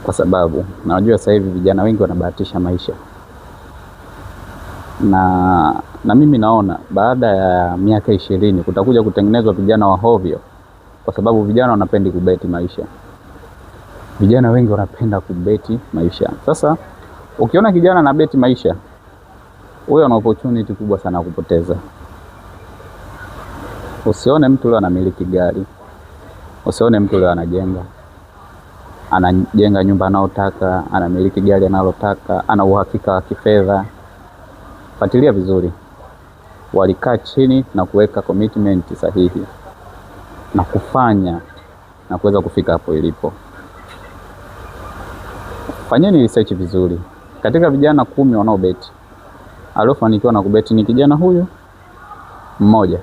kwa sababu najua sasa hivi vijana wengi wanabahatisha maisha, na mimi naona baada ya miaka 20 kutakuja kutengenezwa vijana wa hovyo, kwa sababu vijana wanapendi kubeti maisha. Vijana wengi wanapenda kubeti maisha. Sasa ukiona kijana na beti maisha, huyo ana opportunity kubwa sana kupoteza. Usione mtu leo anamiliki gari, usione mtu leo anajenga nyumba anayotaka, anamiliki gari analotaka, ana uhakika wa kifedha. Fuatilia vizuri. Walikaa chini na kuweka commitment sahihi na kufanya na kuweza kufika hapo ilipo. Fanyeni research vizuri. Katika vijana 10 wanaobeti, aliofanikiwa na kubeti ni kijana huyu mmoja.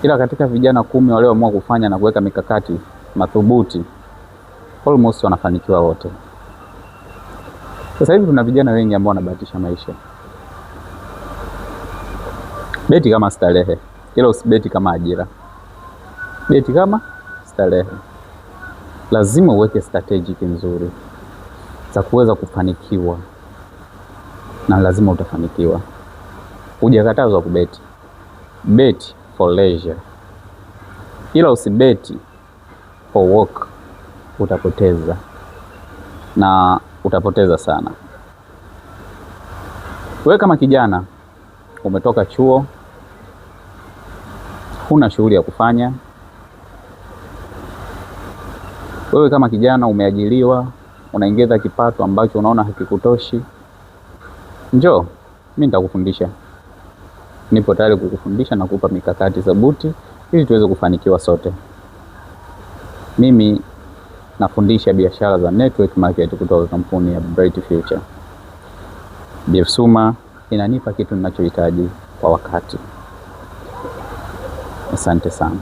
Ila katika vijana 10 walioamua kufanya na kuweka mikakati madhubuti, almost wanafanikiwa wote. Sasa hivi tuna vijana wengi ambao wanabahatisha maisha. Beti kama starehe, ila usibeti kama ajira. Beti kama starehe. Lazima uweke strategic nzuri za kuweza kufanikiwa, na lazima utafanikiwa. Hujakatazwa kubeti. Bet for leisure, ila usibeti for work. Utapoteza, na utapoteza sana. Wewe kama kijana umetoka chuo, huna shughuli ya kufanya. Wewe kama kijana umeajiriwa, unaingiza kipato ambacho unaona hakikutoshi, njoo, mimi nitakufundisha. Nipo tayari kukufundisha na kukupa mikakati thabiti ili tuweze kufanikiwa sote. Mimi nafundisha biashara za network market kutoka kampuni ya Bright Future. BF Suma inanipa kitu ninachohitaji kwa wakati. Asante sana.